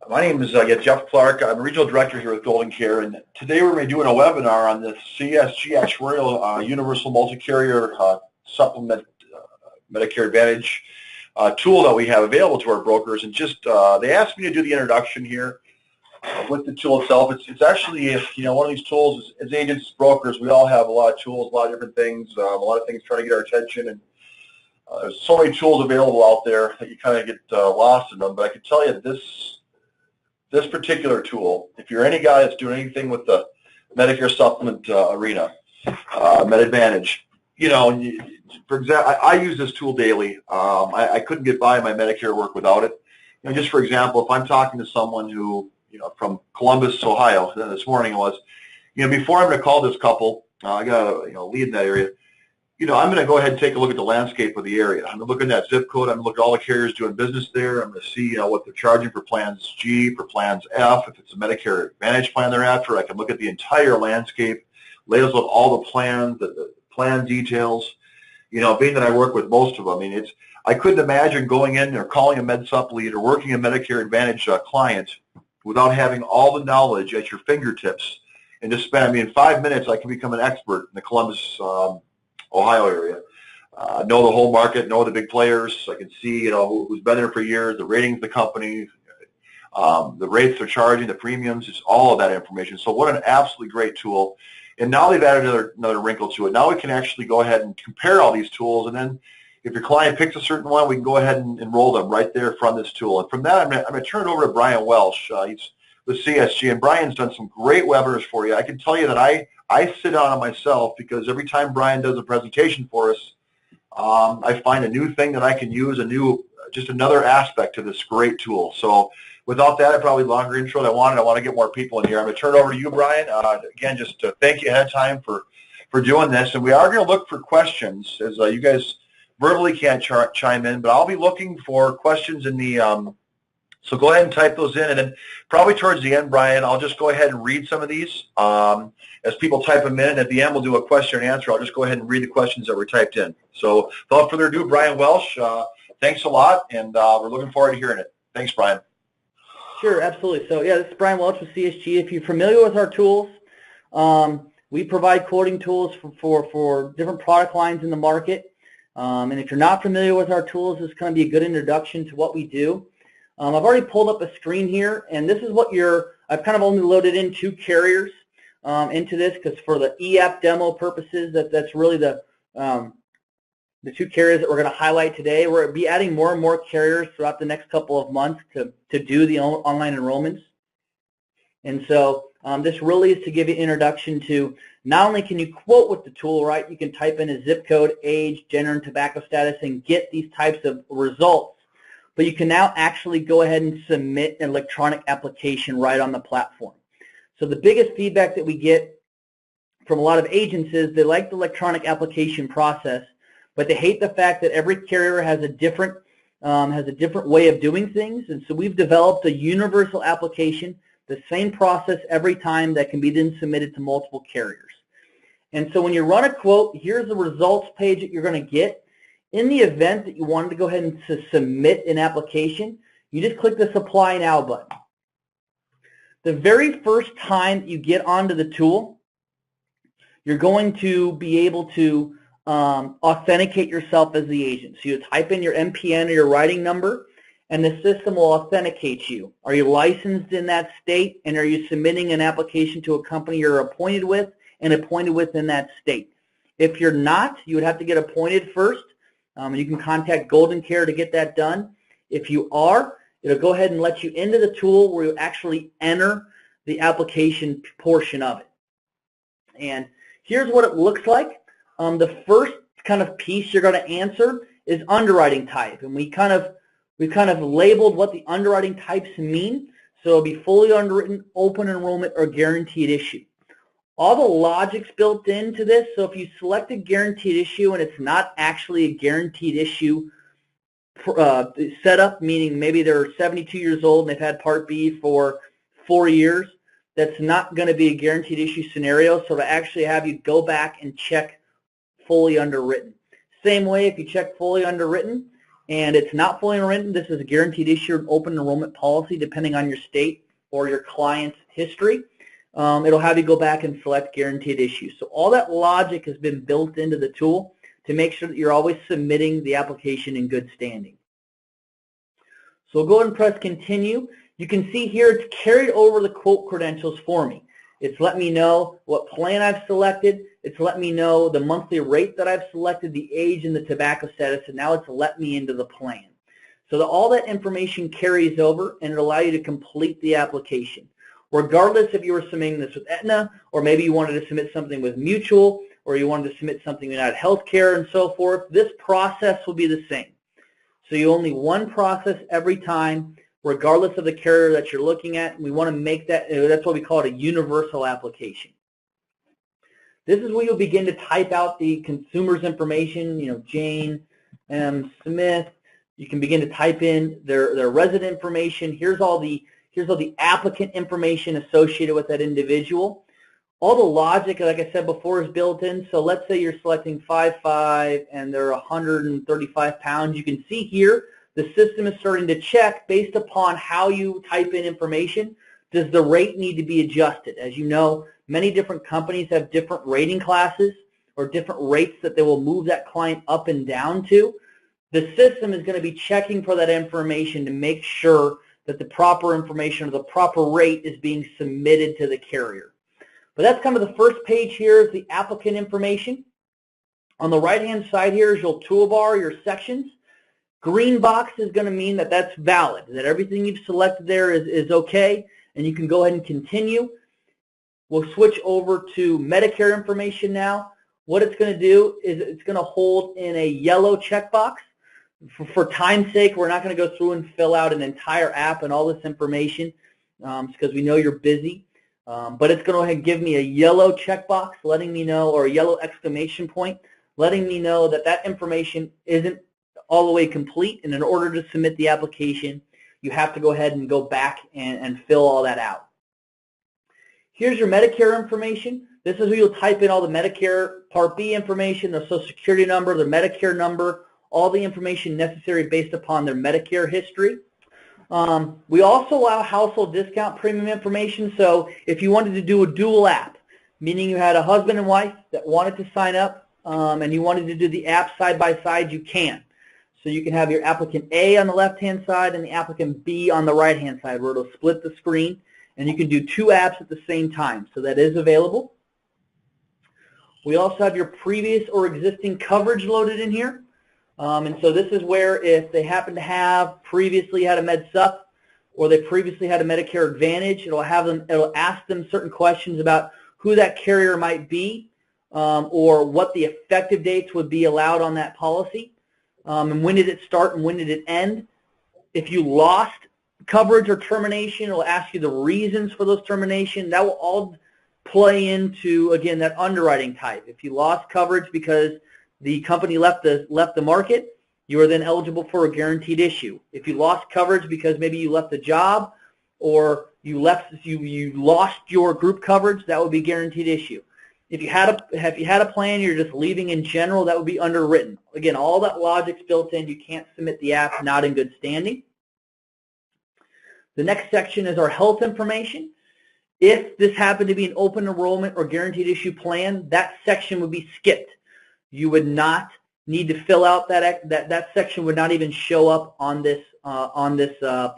My name is Jeff Clark. I'm Regional Director here with GoldenCare, and today we're going to be doing a webinar on the CSG Actuarial Universal Multi-Carrier Supplement Medicare Advantage tool that we have available to our brokers. And just they asked me to do the introduction here with the tool itself. It's actually, one of these tools. As agents, brokers, we all have a lot of tools, a lot of different things, a lot of things trying to get our attention, and there's so many tools available out there that you kind of get lost in them. But I can tell you this particular tool, if you're any guy that's doing anything with the Medicare supplement arena, Med Advantage, for example, I use this tool daily. I couldn't get by my Medicare work without it. Just for example, if I'm talking to someone who, from Columbus, Ohio, this morning it was, before I'm going to call this couple, I got a lead in that area. I'm going to go ahead and take a look at the landscape of the area. I'm going to look at that zip code. I'm going to look at all the carriers doing business there. I'm going to see, what they're charging for plans G, for plans F. If it's a Medicare Advantage plan they're after, I can look at the entire landscape, lay out all the plans, the plan details. Being that I work with most of them, I couldn't imagine going in or calling a MedSup lead or working a Medicare Advantage client without having all the knowledge at your fingertips and just spend, 5 minutes I can become an expert in the Columbus, Ohio area. Know the whole market, know the big players. I can see, who's been there for years, the ratings of the company, the rates they're charging, the premiums, it's all of that information. So what an absolutely great tool. And now they've added another wrinkle to it. Now we can actually go ahead and compare all these tools, and then if your client picks a certain one, we can go ahead and enroll them right there from this tool. And from that, I'm going to turn it over to Brien Welch. He's with CSG, and Brian's done some great webinars for you. I can tell you that I sit on it myself because every time Brien does a presentation for us, I find a new thing that I can use, just another aspect to this great tool. So without that, probably longer intro than I wanted. I want to get more people in here. I'm going to turn it over to you, Brien. Again, just to thank you ahead of time for doing this. And we are going to look for questions, as you guys verbally can't chime in, but I'll be looking for questions in the so go ahead and type those in, and then probably towards the end, Brien, I'll just go ahead and read some of these as people type them in, and at the end we'll do a question and answer. I'll just go ahead and read the questions that were typed in. So without further ado, Brien Welch, thanks a lot, and we're looking forward to hearing it. Thanks, Brien. Sure, absolutely. So yeah, this is Brien Welch with CSG. If you're familiar with our tools, we provide quoting tools for different product lines in the market. And if you're not familiar with our tools, this is going to be a good introduction to what we do. I've already pulled up a screen here, and this is what I've kind of only loaded in 2 carriers into this, because for the e-app demo purposes, that's really the 2 carriers that we're going to highlight today. We're going to be adding more and more carriers throughout the next couple of months to do the online enrollments. And so this really is to give you an introduction to not only can you quote with the tool, right? You can type in a zip code, age, gender, and tobacco status and get these types of results. But you can now actually go ahead and submit an electronic application right on the platform. So the biggest feedback that we get from a lot of agents is they like the electronic application process, but they hate the fact that every carrier has a different way of doing things. And so we've developed a universal application, the same process every time, that can be then submitted to multiple carriers. And so when you run a quote, here's the results page that you're going to get. In the event that you wanted to go ahead and submit an application, you just click the Apply Now button. The very first time you get onto the tool, you're going to be able to authenticate yourself as the agent. So you type in your MPN or your writing number, and the system will authenticate you. Are you licensed in that state, and are you submitting an application to a company you're appointed with and appointed with in that state? If you're not, you would have to get appointed first. You can contact GoldenCare to get that done. If you are, it'll go ahead and let you into the tool where you actually enter the application portion of it. And here's what it looks like. The first kind of piece you're going to answer is underwriting type, and we've kind of labeled what the underwriting types mean. So it'll be fully underwritten, open enrollment, or guaranteed issue. All the logic's built into this, so if you select a guaranteed issue and it's not actually a guaranteed issue setup, meaning maybe they're 72 years old and they've had Part B for 4 years, that's not going to be a guaranteed issue scenario, so to actually have you go back and check fully underwritten. Same way, if you check fully underwritten, and it's not fully underwritten. This is a guaranteed issue and open enrollment policy depending on your state or your client's history. It'll have you go back and select guaranteed issue. So all that logic has been built into the tool to make sure that you're always submitting the application in good standing. So we'll go ahead and press continue. You can see here it's carried over the quote credentials for me. It's let me know what plan I've selected. It's let me know the monthly rate that I've selected, the age, and the tobacco status, and now it's let me into the plan. So that all that information carries over, and it'll allow you to complete the application. Regardless if you were submitting this with Aetna, or maybe you wanted to submit something with Mutual, or you wanted to submit something with United Healthcare and so forth, this process will be the same. So you only one process every time, regardless of the carrier that you're looking at. We want to make that, that's why we call it a universal application. This is where you'll begin to type out the consumer's information, Jane M. Smith. You can begin to type in their resident information. Here's all the applicant information associated with that individual. All the logic, like I said before, is built in. So let's say you're selecting 5'5" and they're 135 pounds. You can see here the system is starting to check based upon how you type in information. Does the rate need to be adjusted? As you know, many different companies have different rating classes or different rates that they will move that client up and down to. The system is going to be checking for that information to make sure that the proper information or the proper rate is being submitted to the carrier. But that's kind of the first page here is the applicant information. On the right-hand side here is your toolbar, your sections. Green box is going to mean that that's valid, that everything you've selected there is okay, and you can go ahead and continue. We'll switch over to Medicare information now. What it's going to do is it's going to hold in a yellow checkbox. For time's sake, we're not going to go through and fill out an entire app and all this information because we know you're busy. But it's going to go ahead and give me a yellow checkbox letting me know, or a yellow exclamation point, letting me know that that information isn't all the way complete, and in order to submit the application, you have to go ahead and go back and fill all that out. Here's your Medicare information. This is where you'll type in all the Medicare Part B information, their Social Security number, their Medicare number, all the information necessary based upon their Medicare history. We also allow household discount premium information, so if you wanted to do a dual app, meaning you had a husband and wife that wanted to sign up and you wanted to do the app side by side, you can. So you can have your applicant A on the left-hand side and the applicant B on the right-hand side, where it'll split the screen, and you can do two apps at the same time, so that is available. We also have your previous or existing coverage loaded in here. And so this is where if they happen to have previously had a Med Sup or they previously had a Medicare Advantage, it'll ask them certain questions about who that carrier might be or what the effective dates would be allowed on that policy. And when did it start and when did it end? If you lost coverage or termination, it'll ask you the reasons for those termination. That will all play into, again, that underwriting type. If you lost coverage because the company left the market, you are then eligible for a guaranteed issue. If you lost coverage because maybe you left the job or you lost your group coverage, that would be guaranteed issue. If you had a plan, you're just leaving in general, that would be underwritten. Again, all that logic's built in. You can't submit the app not in good standing. The next section is our health information. If this happened to be an open enrollment or guaranteed issue plan, that section would be skipped. You would not need to fill out that section would not even show up on this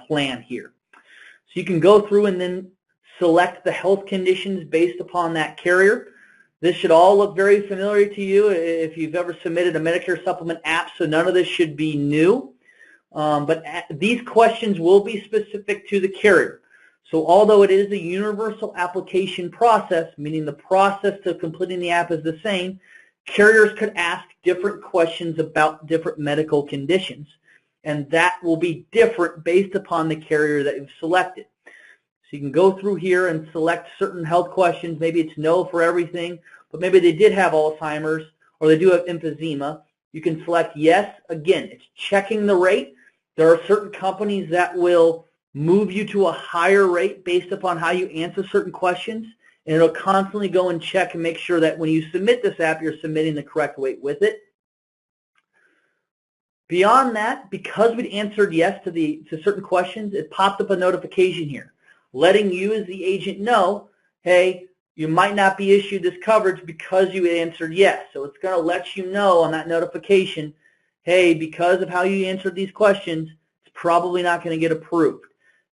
plan here. So you can go through and then select the health conditions based upon that carrier. This should all look very familiar to you if you've ever submitted a Medicare supplement app, so none of this should be new. But these questions will be specific to the carrier. So although it is a universal application process, meaning the process to completing the app is the same, carriers could ask different questions about different medical conditions, and that will be different based upon the carrier that you've selected. So you can go through here and select certain health questions. Maybe it's no for everything, but maybe they did have Alzheimer's or they do have emphysema. You can select yes. Again, it's checking the rate. There are certain companies that will move you to a higher rate based upon how you answer certain questions, and it'll constantly go and check and make sure that when you submit this app, you're submitting the correct weight with it. Beyond that, because we'd answered yes to certain questions, it popped up a notification here, letting you as the agent know, hey, you might not be issued this coverage because you answered yes. So it's going to let you know on that notification, hey, because of how you answered these questions, it's probably not going to get approved.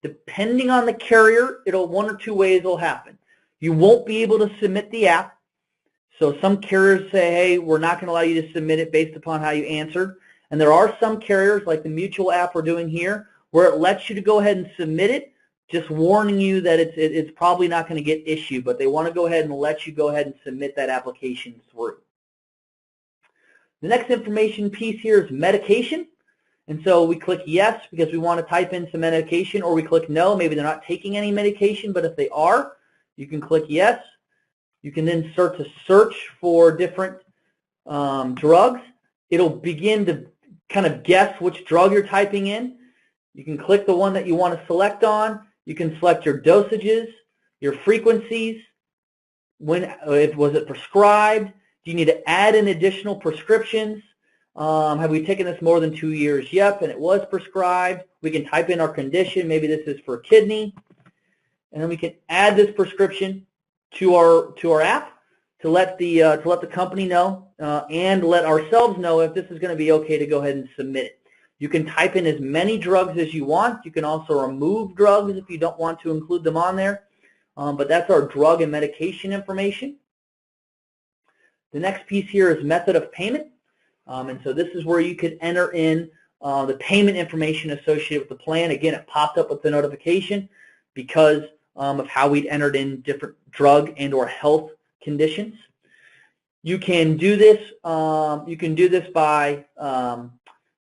Depending on the carrier, one or two ways will happen. You won't be able to submit the app. So some carriers say, hey, we're not going to allow you to submit it based upon how you answered. And there are some carriers, like the mutual app we're doing here, where it lets you to go ahead and submit it, just warning you that it's probably not going to get issued, but they want to go ahead and let you go ahead and submit that application through. The next information piece here is medication. And so we click yes because we want to type in some medication, or we click no, maybe they're not taking any medication, but if they are, you can click yes. You can then start to search for different drugs. It'll begin to kind of guess which drug you're typing in. You can click the one that you want to select on. You can select your dosages, your frequencies, was it prescribed, do you need to add in additional prescriptions, have we taken this more than 2 years? Yep, and it was prescribed. We can type in our condition, maybe this is for kidney, and then we can add this prescription to our app to let the company know and let ourselves know if this is going to be okay to go ahead and submit it. You can type in as many drugs as you want. You can also remove drugs if you don't want to include them on there. But that's our drug and medication information. The next piece here is method of payment. And so this is where you could enter in the payment information associated with the plan. Again, it popped up with the notification because of how we'd entered in different drug and or health conditions. You can do this. By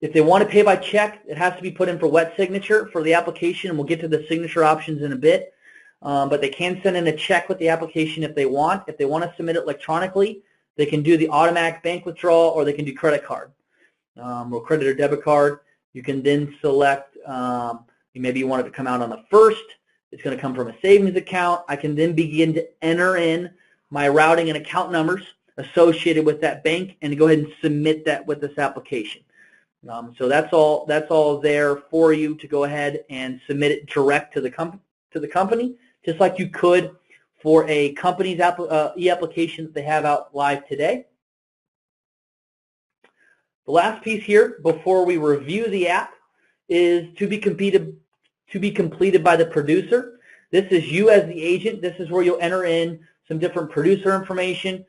if they want to pay by check, it has to be put in for wet signature for the application, and we'll get to the signature options in a bit. But they can send in a check with the application if they want. If they want to submit it electronically, they can do the automatic bank withdrawal, or they can do credit card or credit or debit card. You can then select, maybe you want it to come out on the 1st. It's going to come from a savings account. I can then begin to enter in my routing and account numbers associated with that bank and go ahead and submit that with this application. So that's all there for you to go ahead and submit it direct to the company, just like you could for a company's e-application that they have out live today. The last piece here before we review the app is to be completed by the producer. This is you as the agent. This is where you'll enter in some different producer information.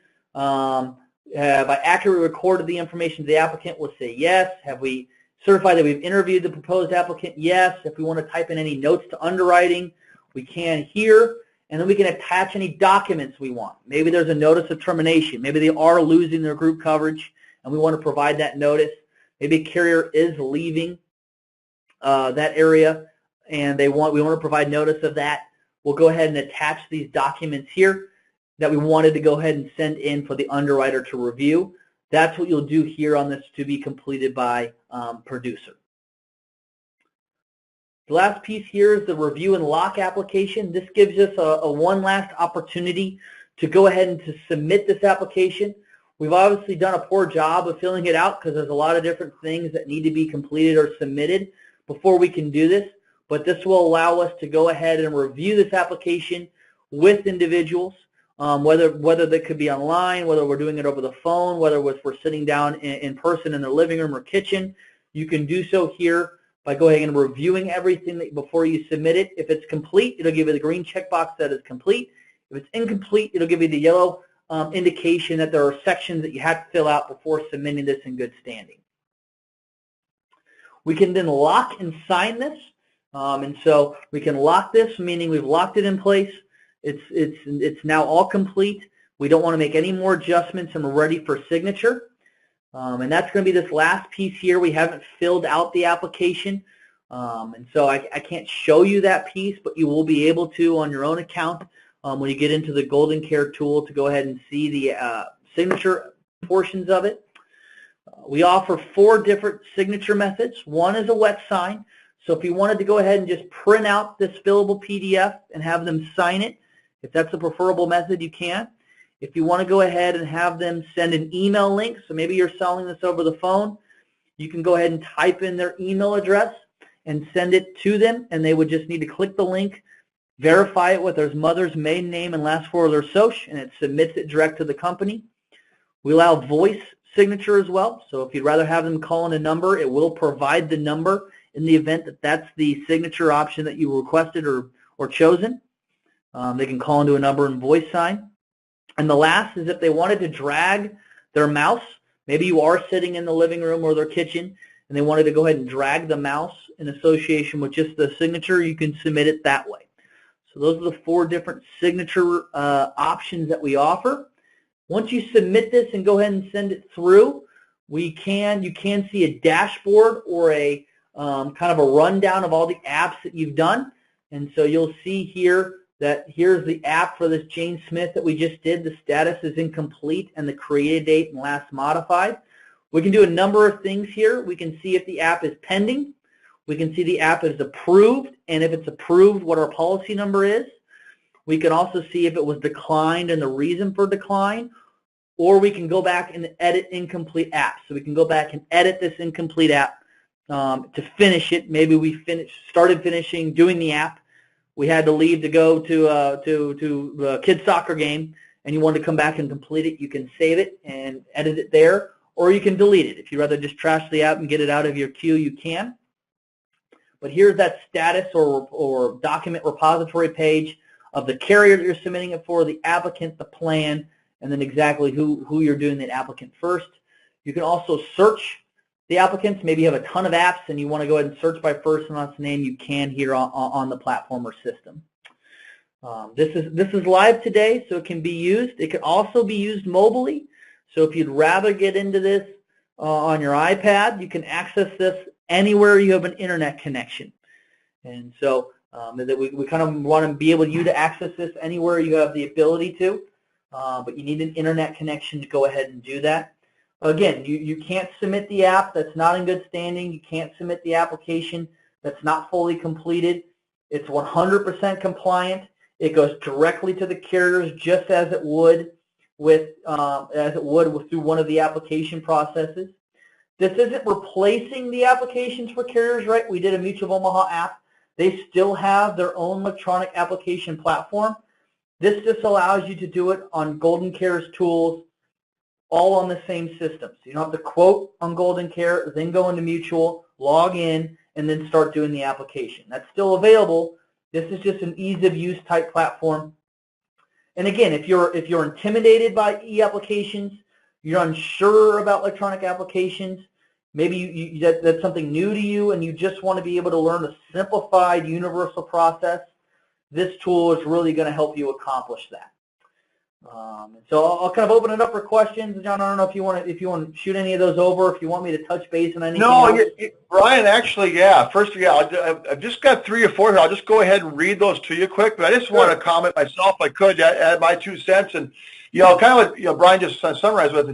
Have I accurately recorded the information to the applicant? We'll say yes. Have we certified that we've interviewed the proposed applicant? Yes. If we want to type in any notes to underwriting, we can here. And then we can attach any documents we want. Maybe there's a notice of termination. Maybe they are losing their group coverage, and we want to provide that notice. Maybe a carrier is leaving that area, and we want to provide notice of that. We'll go ahead and attach these documents here that we wanted to go ahead and send in for the underwriter to review. That's what you'll do here on this to be completed by producer. The last piece here is the review and lock application. This gives us a one last opportunity to go ahead and to submit this application. We've obviously done a poor job of filling it out because there's a lot of different things that need to be completed or submitted before we can do this, but this will allow us to go ahead and review this application with individuals, whether that could be online, whether we're doing it over the phone, whether we're sitting down in person in their living room or kitchen. You can do so here by going and reviewing everything before you submit it. If it's complete, it'll give you the green checkbox that is complete. If it's incomplete, it'll give you the yellow indication that there are sections that you have to fill out before submitting this in good standing. We can then lock and sign this, and so we can lock this, meaning we've locked it in place. It's now all complete. We don't want to make any more adjustments, and we're ready for signature. And that's going to be this last piece here. We haven't filled out the application, and so I can't show you that piece, but you will be able to on your own account when you get into the GoldenCare tool to go ahead and see the signature portions of it. We offer 4 different signature methods. One is a wet sign. So if you wanted to go ahead and just print out this fillable PDF and have them sign it, if that's a preferable method, you can. If you want to go ahead and have them send an email link, so maybe you're selling this over the phone, you can go ahead and type in their email address and send it to them, and they would just need to click the link, verify it with their mother's maiden name and last four of their social, and it submits it direct to the company. We allow voice signature as well, so if you'd rather have them call in a number, it will provide the number in the event that that's the signature option that you requested or chosen. They can call into a number and voice sign. And the last is if they wanted to drag their mouse, maybe you are sitting in the living room or their kitchen, and they wanted to go ahead and drag the mouse in association with just the signature, you can submit it that way. So those are the 4 different signature options that we offer. Once you submit this and go ahead and send it through, you can see a dashboard or a kind of a rundown of all the apps that you've done. And so you'll see here that here's the app for this Jane Smith that we just did. The status is incomplete and the created date and last modified. We can do a number of things here. We can see if the app is pending. We can see the app is approved, and if it's approved, what our policy number is. We can also see if it was declined and the reason for decline, or we can go back and edit incomplete apps. So we can go back and edit this incomplete app to finish it. Maybe we started finishing doing the app. We had to leave to go to a kid's soccer game, and you want to come back and complete it. You can save it and edit it there, or you can delete it. If you'd rather just trash the app and get it out of your queue, you can. But here's that status or document repository page of the carrier that you're submitting it for, the applicant, the plan, and then exactly who you're doing that applicant first. You can also search the applicants. Maybe you have a ton of apps and you want to go ahead and search by first and last name. You can here on the platform or system. This is live today, so it can be used. It can also be used mobily. So if you'd rather get into this on your iPad, you can access this anywhere you have an internet connection. And so we kind of want to be able to access this anywhere you have the ability to, but you need an internet connection to go ahead and do that. Again, you can't submit the app that's not in good standing. You can't submit the application that's not fully completed. It's 100% compliant. It goes directly to the carriers just as it would through one of the application processes. This isn't replacing the applications for carriers, right? We did a Mutual of Omaha app. They still have their own electronic application platform. This just allows you to do it on GoldenCare's tools, all on the same system. So you don't have to quote on GoldenCare, then go into Mutual, log in, and then start doing the application. That's still available. This is just an ease-of-use type platform. And again, if you're intimidated by e-applications, you're unsure about electronic applications, maybe that's something new to you and you just want to be able to learn a simplified universal process, this tool is really going to help you accomplish that. So I'll kind of open it up for questions. John, I don't know if you want to shoot any of those over, if you want me to touch base on anything else. Brien, actually, yeah. First, I've just got 3 or 4 here. I'll just go ahead and read those to you quick, but I just want to comment myself, if I could, add my 2 cents. And, kind of what Brien just summarized with,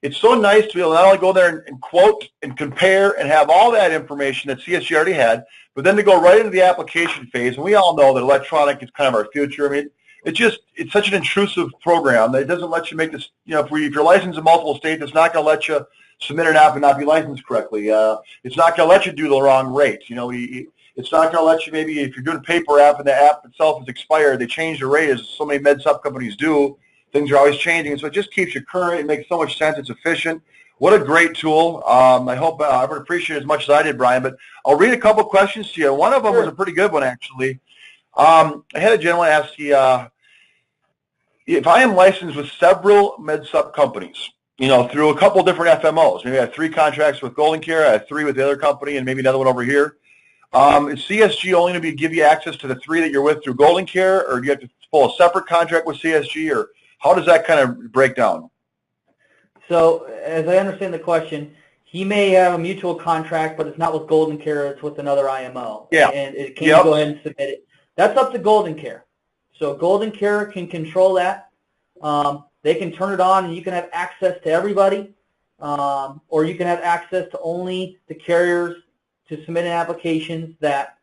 it's so nice to be able to not only go there and quote and compare and have all that information that CSG already had, but then to go right into the application phase. And we all know that electronic is kind of our future. I mean, it's such an intrusive program that it doesn't let you make this, if you're licensed in multiple states, it's not going to let you submit an app and not be licensed correctly. It's not going to let you do the wrong rate. It's not going to let you, maybe if you're doing a paper app and the app itself is expired, they change the rate as so many med sup companies do. Things are always changing, and so it just keeps you current. It makes so much sense. It's efficient. What a great tool. I hope I would appreciate it as much as I did, Brien, but I'll read a couple questions to you. One of them was a pretty good one, actually. I had a gentleman ask you, if I am licensed with several med sup companies, through a couple different FMOs, maybe I have 3 contracts with GoldenCare, I have 3 with the other company, and maybe another one over here. Is CSG only going to give you access to the 3 that you're with through GoldenCare, or do you have to pull a separate contract with CSG, or how does that kind of break down? So, as I understand the question, he may have a mutual contract, but it's not with GoldenCare, it's with another IMO. Yeah. And it can go ahead and submit it. That's up to GoldenCare. So GoldenCare can control that. They can turn it on and you can have access to everybody, or you can have access to only the carriers to submit applications that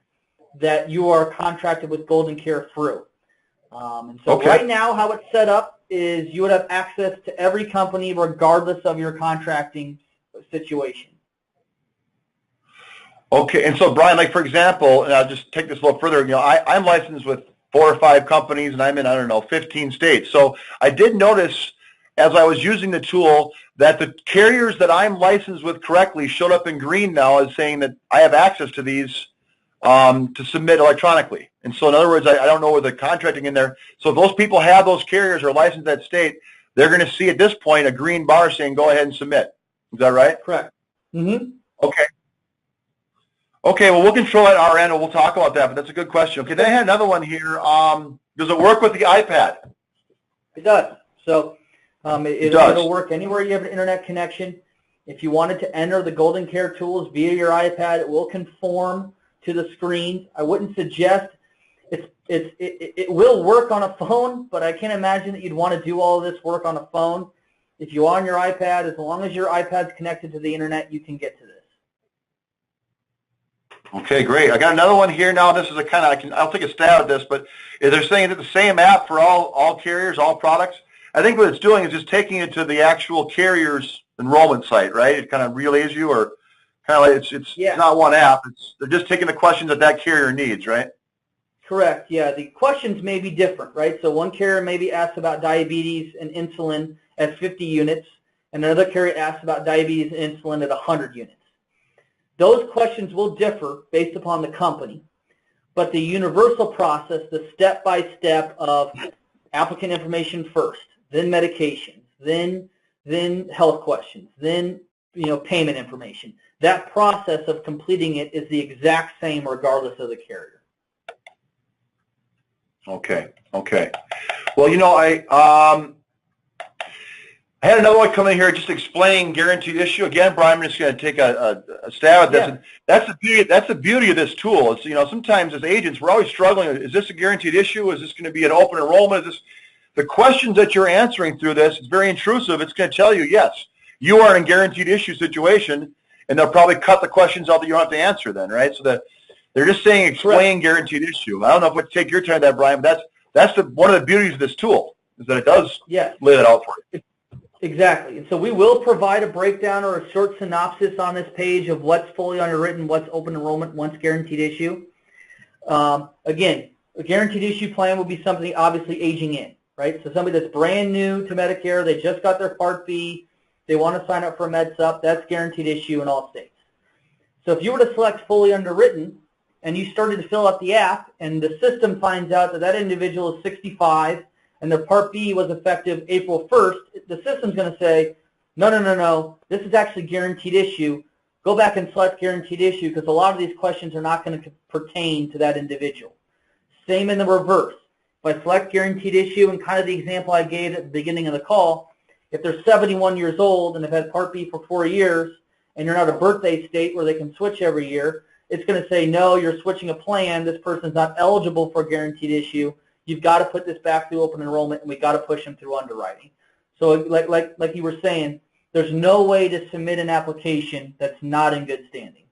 you are contracted with GoldenCare through. And so right now how it's set up is you would have access to every company regardless of your contracting situation. Okay, and so Brien, like for example, and I'll just take this a little further, I'm licensed with 4 or 5 companies and I'm in, I don't know, 15 states. So I did notice as I was using the tool that the carriers that I'm licensed with correctly showed up in green now as saying that I have access to these to submit electronically. And so in other words, I don't know where the contracting in there. So if those people have those carriers or licensed that state, they're going to see at this point a green bar saying go ahead and submit. Is that right? Correct. Mm-hmm. Okay. Okay, well, we'll control at our end, and we'll talk about that, but that's a good question. Okay, then I had another one here. Does it work with the iPad? It does. So it'll work anywhere you have an internet connection. If you wanted to enter the GoldenCare tools via your iPad, it will conform to the screen. I wouldn't suggest it will work on a phone, but I can't imagine that you'd want to do all of this work on a phone. If you're on your iPad, as long as your iPad's connected to the internet, you can get to this. Okay, great. I got another one here now. This is a kind of, I'll take a stab at this, but they're saying it's the same app for all carriers, all products. I think what it's doing is just taking it to the actual carrier's enrollment site, right? It kind of relays you, or kind of like it's not one app. They're just taking the questions that carrier needs, right? Correct. Yeah, the questions may be different, right? So one carrier maybe asks about diabetes and insulin at 50 units, and another carrier asks about diabetes and insulin at 100 units. Those questions will differ based upon the company, but the universal process, the step-by-step of applicant information first, then medications, then health questions, then payment information. That process of completing it is the exact same regardless of the carrier. Okay. Okay. Well, I had another one come in here just explaining guaranteed issue. Again, Brien, I'm just going to take a stab at this. Yeah. And that's the beauty of this tool. It's, sometimes as agents, we're always struggling. Is this a guaranteed issue? Is this going to be an open enrollment? Is this the questions that you're answering through this? It's very intrusive. It's going to tell you, yes, you are in a guaranteed issue situation, and they'll probably cut the questions out that you don't have to answer then, right? So they're just saying explain guaranteed issue. I don't know if we take your time on that, Brien, but that's one of the beauties of this tool is that it does lay it out for you. Exactly. And so we will provide a breakdown or a short synopsis on this page of what's fully underwritten, what's open enrollment, what's guaranteed issue. Again, a guaranteed issue plan will be something obviously aging in, right? So somebody that's brand new to Medicare, they just got their Part B, they want to sign up for a Med Sup, that's guaranteed issue in all states. So if you were to select fully underwritten and you started to fill out the app and the system finds out that individual is 65 and their Part B was effective April 1st, the system's going to say, no, this is actually guaranteed issue. Go back and select guaranteed issue because a lot of these questions are not going to pertain to that individual. Same in the reverse. If I select guaranteed issue, and kind of the example I gave at the beginning of the call, if they're 71 years old and they've had Part B for 4 years and you're not a birthday state where they can switch every year, it's going to say, no, you're switching a plan. This person's not eligible for guaranteed issue. You've got to put this back through open enrollment, and we've got to push them through underwriting. So like you were saying, there's no way to submit an application that's not in good standing.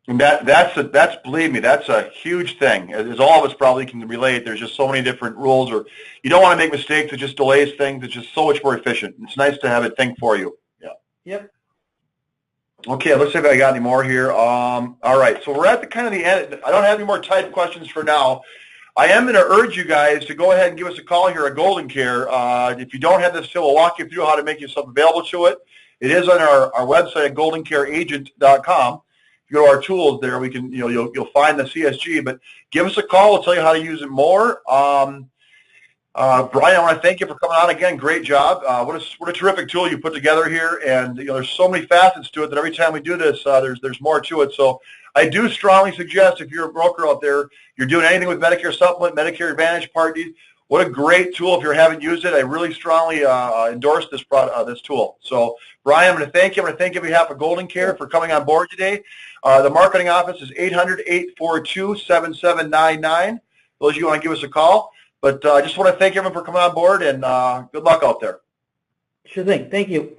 And that's believe me, that's a huge thing. As all of us probably can relate, there's just so many different rules, or you don't want to make mistakes. It just delays things. It's just so much more efficient. It's nice to have it think for you. Yeah. Yep. Okay, let's see if I got any more here. All right, so we're at the end. I don't have any more type questions for now. I am going to urge you guys to go ahead and give us a call here at GoldenCare. If you don't have this tool, we'll walk you through how to make yourself available to it. It is on our website at GoldenCareAgent.com. If you go to our tools there, we can you'll find the CSG. But give us a call. We'll tell you how to use it more. Brien, I want to thank you for coming on again. Great job. What a terrific tool you put together here. And there's so many facets to it that every time we do this, there's more to it. So I do strongly suggest if you're a broker out there, you're doing anything with Medicare Supplement, Medicare Advantage, Part D, what a great tool. If you haven't used it, I really strongly endorse this tool. So, Brien, I'm going to thank you. I'm going to thank you on behalf of GoldenCare for coming on board today. The marketing office is 800-842-7799. Those of you who want to give us a call. But I just want to thank everyone for coming on board, and good luck out there. Sure thing. Thank you.